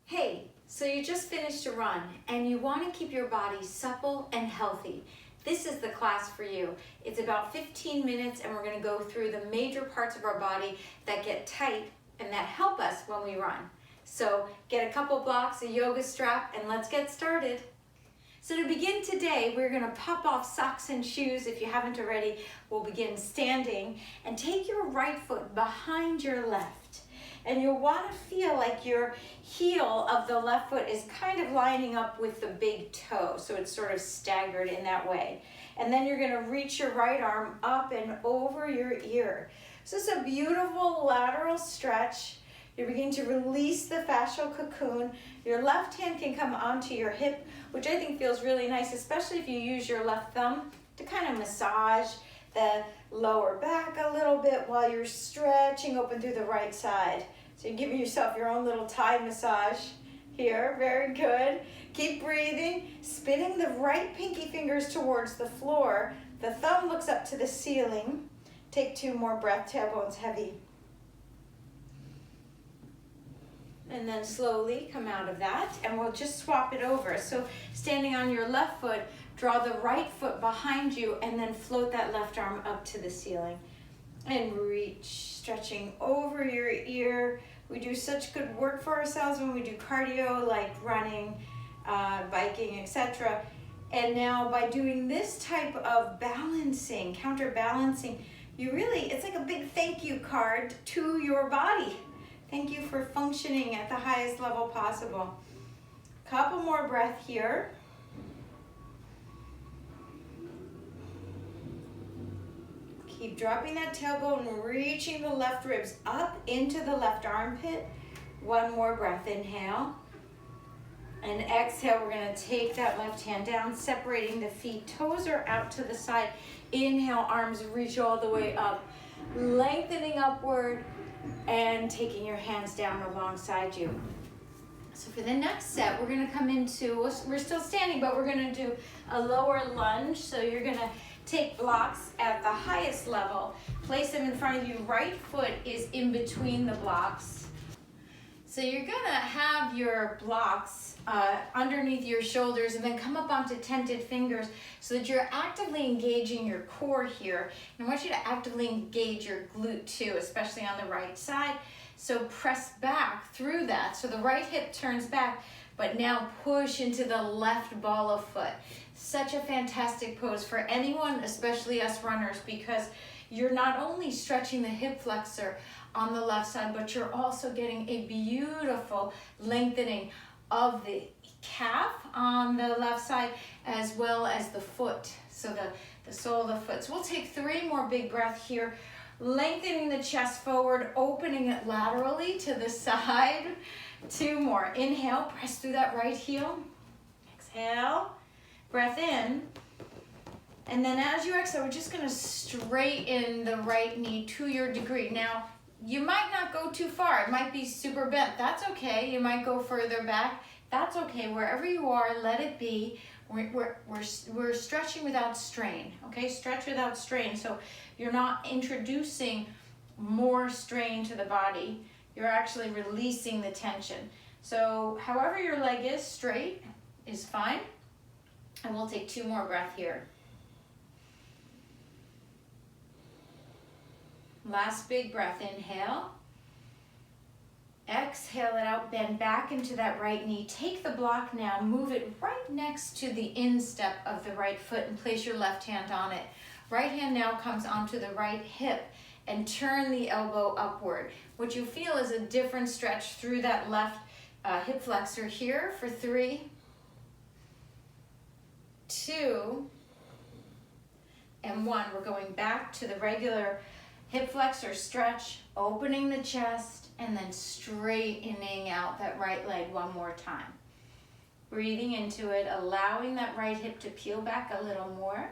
Hey, so you just finished a run and you want to keep your body supple and healthy. This is the class for you. It's about 15 minutes and we're going to go through the major parts of our body that get tight and that help us when we run. So get a couple blocks, a yoga strap, and let's get started. So to begin today, we're going to pop off socks and shoes if you haven't already. We'll begin standing and take your right foot behind your left. And you'll want to feel like your heel of the left foot is kind of lining up with the big toe, so it's sort of staggered in that way. And then you're going to reach your right arm up and over your ear. So it's a beautiful lateral stretch. You're beginning to release the fascial cocoon. Your left hand can come onto your hip, which I think feels really nice, especially if you use your left thumb to kind of massage the lower back a little bit while you're stretching open through the right side. So you're giving yourself your own little Thai massage here. Very good. Keep breathing, spinning the right pinky fingers towards the floor. The thumb looks up to the ceiling. Take 2 more breaths, tailbones heavy. And then slowly come out of that, and we'll just swap it over. So standing on your left foot, draw the right foot behind you, and then float that left arm up to the ceiling. And reach, stretching over your ear. We do such good work for ourselves when we do cardio, like running, biking, etc. And now by doing this type of balancing, counterbalancing, it's like a big thank you card to your body. Thank you for functioning at the highest level possible. Couple more breaths here. Keep dropping that tailbone and reaching the left ribs up into the left armpit. 1 more breath, inhale. And exhale, we're gonna take that left hand down, separating the feet. Toes are out to the side. Inhale, arms reach all the way up. Lengthening upward and taking your hands down alongside you. So for the next set, we're gonna come into, we're still standing, but we're gonna do a lower lunge. So you're gonna take blocks at the highest level, place them in front of you. Right foot is in between the blocks. So you're gonna have your blocks underneath your shoulders and then come up onto tented fingers so that you're actively engaging your core here. And I want you to actively engage your glute too, especially on the right side. So press back through that. So the right hip turns back, but now push into the left ball of foot. Such a fantastic pose for anyone, especially us runners, because you're not only stretching the hip flexor on the left side, but you're also getting a beautiful lengthening of the calf on the left side, as well as the foot, so the sole of the foot. So we'll take 3 more big breaths here, lengthening the chest forward, opening it laterally to the side. 2 more. Inhale, press through that right heel. Exhale, breath in. And then as you exhale, we're just gonna straighten the right knee to your degree. Now, you might not go too far. It might be super bent. That's okay. You might go further back. That's okay. Wherever you are, let it be. We're stretching without strain, okay? Stretch without strain. So you're not introducing more strain to the body. You're actually releasing the tension. So however your leg is, straight is fine. And we'll take 2 more breaths here. Last big breath, inhale. Exhale it out, bend back into that right knee. Take the block now, move it right next to the instep of the right foot and place your left hand on it. Right hand now comes onto the right hip and turn the elbow upward. What you feel is a different stretch through that left hip flexor here for 3, 2, and 1. We're going back to the regular hip flexor stretch, opening the chest, and then straightening out that right leg 1 more time. Breathing into it, allowing that right hip to peel back a little more.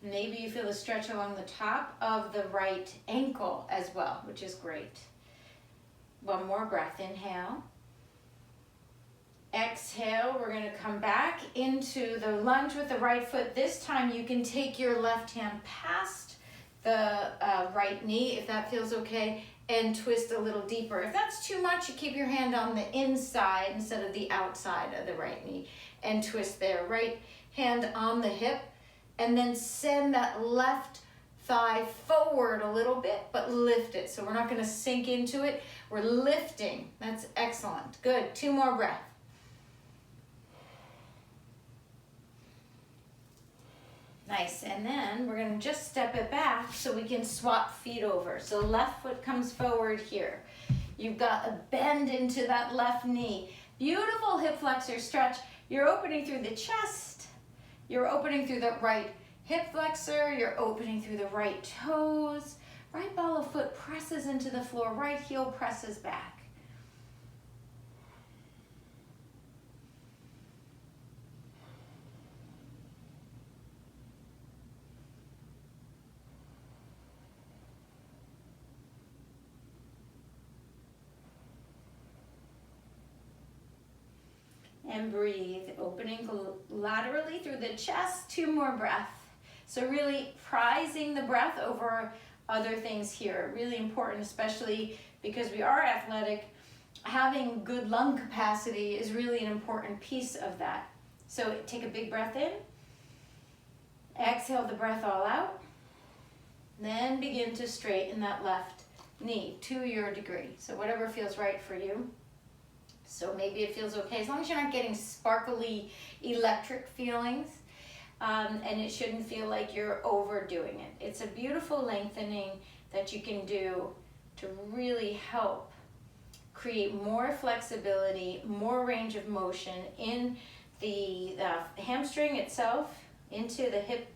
Maybe you feel a stretch along the top of the right ankle as well, which is great. 1 more breath, inhale. Exhale, we're gonna come back into the lunge with the right foot. This time you can take your left hand past the right knee, if that feels okay, and twist a little deeper. If that's too much, you keep your hand on the inside instead of the outside of the right knee and twist there. Right hand on the hip, and then send that left thigh forward a little bit, but lift it. So we're not gonna sink into it, we're lifting. That's excellent. Good, 2 more breaths. Nice, and then we're gonna just step it back so we can swap feet over. So left foot comes forward here. You've got a bend into that left knee. Beautiful hip flexor stretch. You're opening through the chest. You're opening through the right hip flexor. You're opening through the right toes. Right ball of foot presses into the floor. Right heel presses back. And breathe, opening laterally through the chest, 2 more breaths. So really prizing the breath over other things here. Really important, especially because we are athletic. Having good lung capacity is really an important piece of that. So take a big breath in. Exhale the breath all out. Then begin to straighten that left knee to your degree. So whatever feels right for you. So maybe it feels okay, as long as you're not getting sparkly electric feelings, and it shouldn't feel like you're overdoing it. It's a beautiful lengthening that you can do to really help create more flexibility, more range of motion in the hamstring itself, into the hip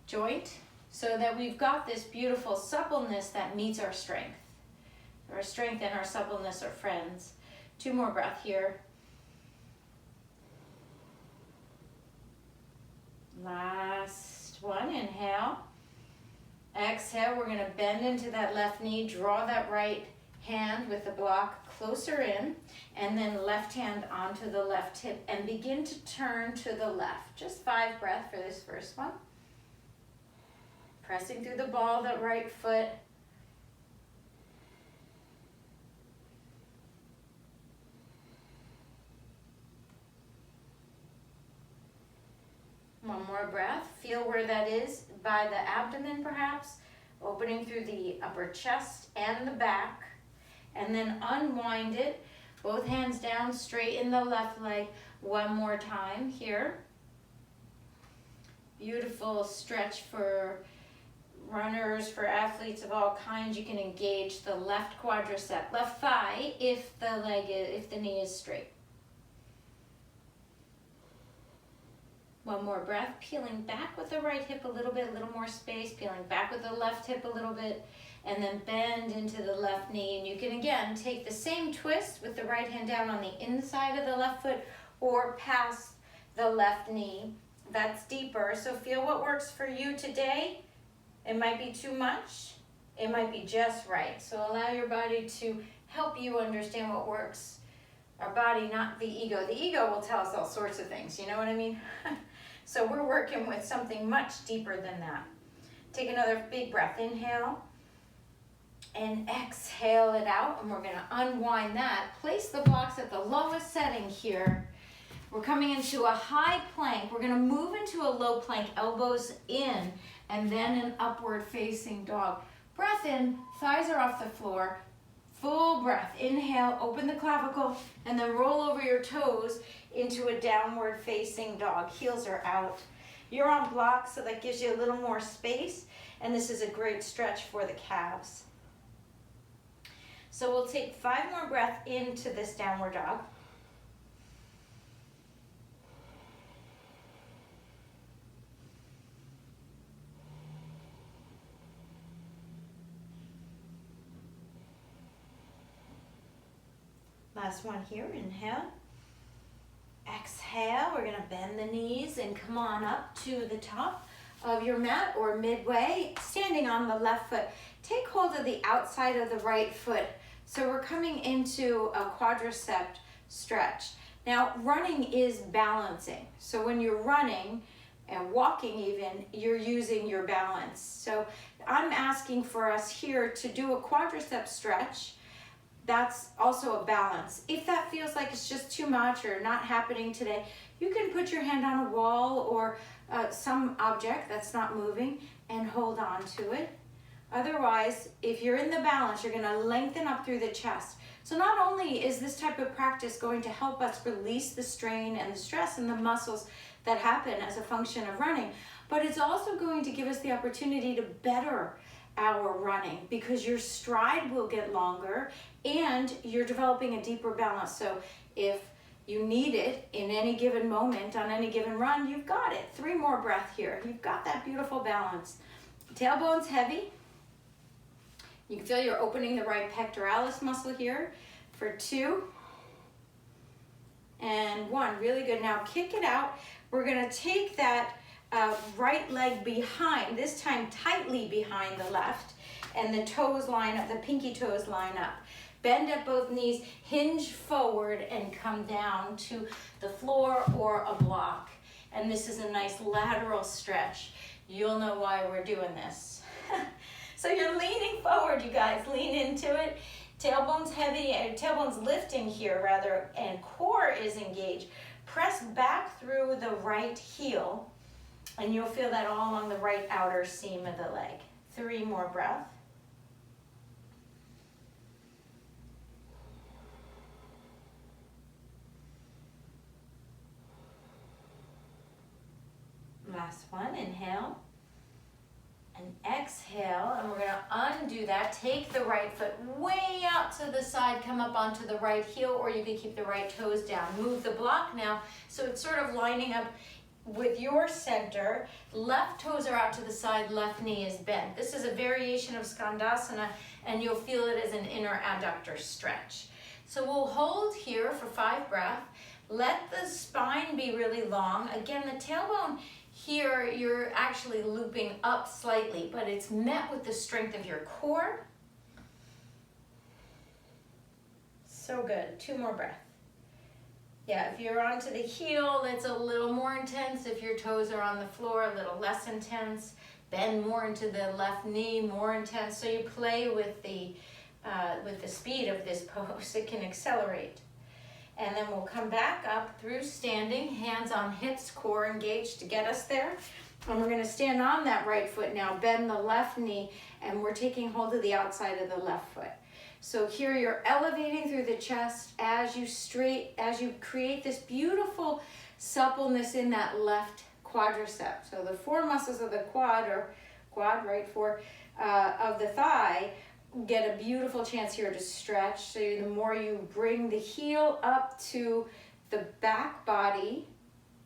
joint, so that we've got this beautiful suppleness that meets our strength. Our strength and our suppleness are friends. 2 more breaths here. Last one, inhale. Exhale, we're gonna bend into that left knee, draw that right hand with the block closer in, and then left hand onto the left hip, and begin to turn to the left. Just 5 breaths for this first one. Pressing through the ball of that right foot. One more breath. Feel where that is, by the abdomen perhaps, opening through the upper chest and the back. And then unwind it, both hands down, straighten the left leg one more time here. Beautiful stretch for runners, for athletes of all kinds. You can engage the left quadricep, left thigh, if the knee is straight. One more breath, peeling back with the right hip a little bit, a little more space, peeling back with the left hip a little bit, and then bend into the left knee. And you can, again, take the same twist with the right hand down on the inside of the left foot or past the left knee. That's deeper, so feel what works for you today. It might be too much, it might be just right. So allow your body to help you understand what works. Our body, not the ego. The ego will tell us all sorts of things, you know what I mean? So we're working with something much deeper than that. Take another big breath, inhale, and exhale it out, and we're gonna unwind that. Place the blocks at the lowest setting here. We're coming into a high plank. We're gonna move into a low plank, elbows in, and then an upward facing dog. Breath in, thighs are off the floor. Full breath, inhale, open the clavicle, and then roll over your toes into a downward facing dog. Heels are out. You're on blocks, so that gives you a little more space, and this is a great stretch for the calves. So we'll take 5 more breaths into this downward dog. Last one here, inhale. Exhale, we're gonna bend the knees and come on up to the top of your mat or midway, standing on the left foot. Take hold of the outside of the right foot. So we're coming into a quadricep stretch. Now, running is balancing. So when you're running and walking even, you're using your balance. So I'm asking for us here to do a quadricep stretch. That's also a balance. If that feels like it's just too much or not happening today, you can put your hand on a wall or some object that's not moving and hold on to it. Otherwise, if you're in the balance, you're gonna lengthen up through the chest. So not only is this type of practice going to help us release the strain and the stress in the muscles that happen as a function of running, but it's also going to give us the opportunity to better our running because your stride will get longer and you're developing a deeper balance. So if you need it in any given moment on any given run, you've got it. 3 more breaths here. You've got that beautiful balance. Tailbone's heavy. You can feel you're opening the right pectoralis muscle here for 2 and 1. Really good. Now kick it out. We're going to take that right leg behind, this time tightly behind the left, and the toes line up, the pinky toes line up. Bend at both knees, hinge forward, and come down to the floor or a block. And this is a nice lateral stretch. You'll know why we're doing this. So you're leaning forward, you guys. Lean into it. Tailbone's heavy, tailbone's lifting here rather, and core is engaged. Press back through the right heel, and you'll feel that all along the right outer seam of the leg. 3 more breaths. Last one, inhale. And exhale, and we're gonna undo that. Take the right foot way out to the side, come up onto the right heel, or you can keep the right toes down. Move the block now, so it's sort of lining up with your center. Left toes are out to the side, left knee is bent. This is a variation of Skandasana, and you'll feel it as an inner adductor stretch. So we'll hold here for 5 breaths. Let the spine be really long. Again, the tailbone, here, you're actually looping up slightly, but it's met with the strength of your core. So good. 2 more breaths. Yeah, if you're onto the heel, it's a little more intense. If your toes are on the floor, a little less intense. Bend more into the left knee, more intense. So you play with the speed of this pose. It can accelerate. And then we'll come back up through standing, hands on hips, core engaged to get us there. And we're gonna stand on that right foot now, bend the left knee, and we're taking hold of the outside of the left foot. So here you're elevating through the chest as you create this beautiful suppleness in that left quadricep. So the 4 muscles of the quad, right, 4 of the thigh, get a beautiful chance here to stretch. So the more you bring the heel up to the back body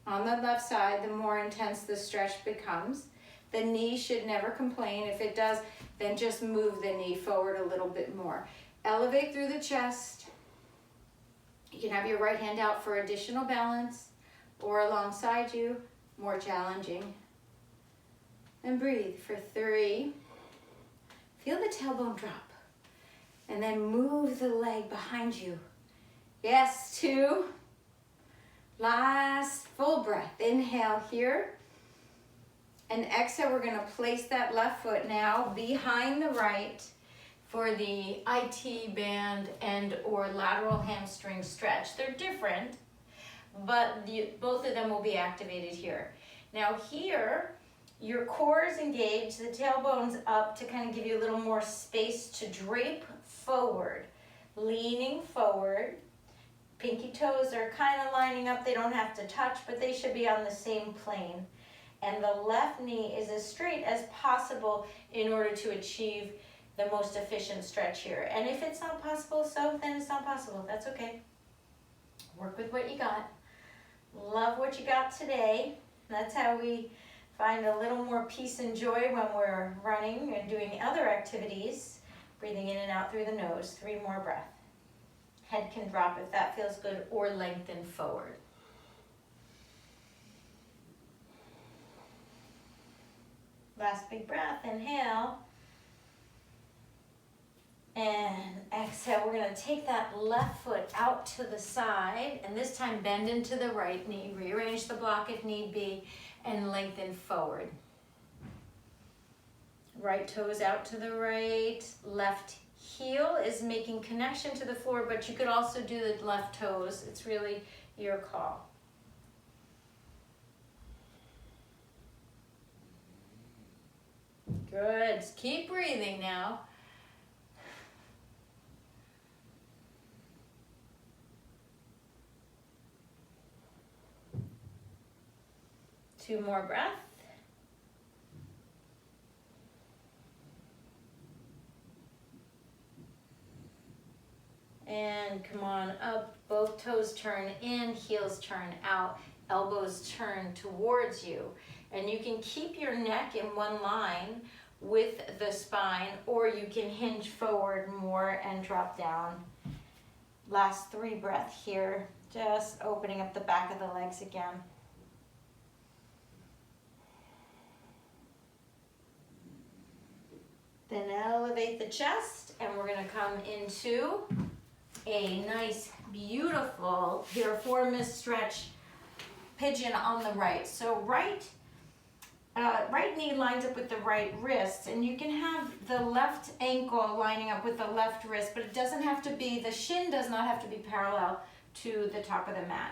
on the left side, the more intense the stretch becomes. The knee should never complain. If it does, then just move the knee forward a little bit more. Elevate through the chest. You can have your right hand out for additional balance or alongside you, more challenging. And breathe for 3. Feel the tailbone drop, and then move the leg behind you. Yes, 2. Last full breath. Inhale here, and exhale. We're gonna place that left foot now behind the right for the IT band and or lateral hamstring stretch. They're different, but both of them will be activated here. Now here, your core is engaged, the tailbone's up to kind of give you a little more space to drape forward. Leaning forward. Pinky toes are kind of lining up. They don't have to touch, but they should be on the same plane. And the left knee is as straight as possible in order to achieve the most efficient stretch here. And if it's not possible, then it's not possible. That's okay. Work with what you got. Love what you got today. That's how we find a little more peace and joy when we're running and doing other activities. Breathing in and out through the nose. 3 more breaths. Head can drop if that feels good, or lengthen forward. Last big breath. Inhale. And exhale. We're going to take that left foot out to the side, and this time bend into the right knee. Rearrange the block if need be, and lengthen forward. Right toes out to the right. Left heel is making connection to the floor, but you could also do the left toes. It's really your call. Good. Keep breathing now. Two more breaths. And come on up. Both toes turn in, heels turn out, elbows turn towards you. And you can keep your neck in one line with the spine, or you can hinge forward more and drop down. Last 3 breaths here, just opening up the back of the legs again. Then elevate the chest, and we're gonna come into a nice, beautiful piriformis stretch pigeon on the right. So right knee lines up with the right wrist, and you can have the left ankle lining up with the left wrist, but it doesn't have to be, the shin does not have to be parallel to the top of the mat.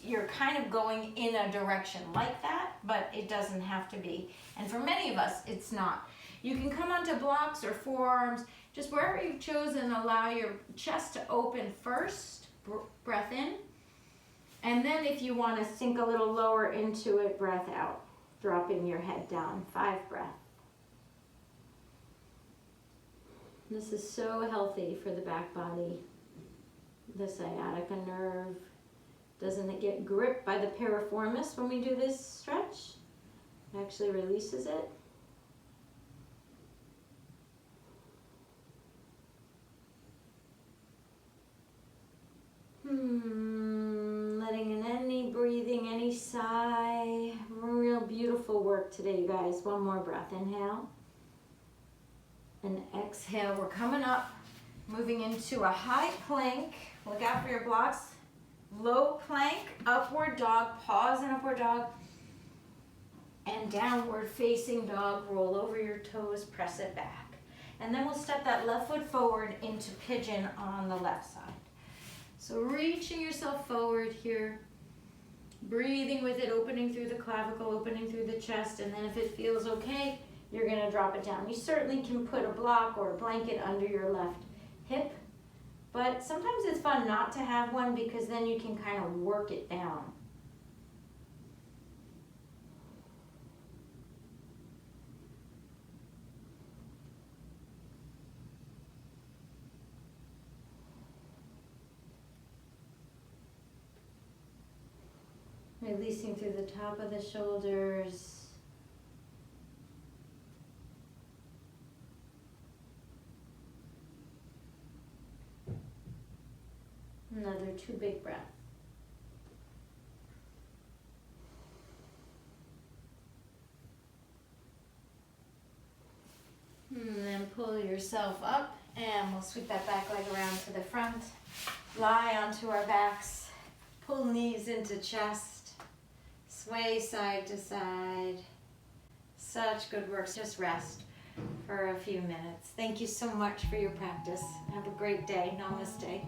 You're kind of going in a direction like that, but it doesn't have to be. And for many of us, it's not. You can come onto blocks or forearms, just wherever you've chosen, allow your chest to open first, breath in. And then if you want to sink a little lower into it, breath out, dropping your head down, 5 breaths. This is so healthy for the back body. The sciatica nerve doesn't get gripped by the piriformis when we do this stretch. It actually releases it. Letting in any breathing, any sigh. Real beautiful work today, you guys. One more breath. Inhale. And exhale. We're coming up, moving into a high plank. Look out for your blocks. Low plank, upward dog. Pause in upward dog. And downward facing dog. Roll over your toes. Press it back. And then we'll step that left foot forward into pigeon on the left side. So reaching yourself forward here, breathing with it, opening through the clavicle, opening through the chest, and then if it feels okay, you're gonna drop it down. You certainly can put a block or a blanket under your left hip, but sometimes it's fun not to have one because then you can kind of work it down. Releasing through the top of the shoulders. Another 2 big breaths. And then pull yourself up, and we'll sweep that back leg around to the front. Lie onto our backs. Pull knees into chest. Sway side to side. Such good work. Just rest for a few minutes. Thank you so much for your practice. Have a great day. Namaste.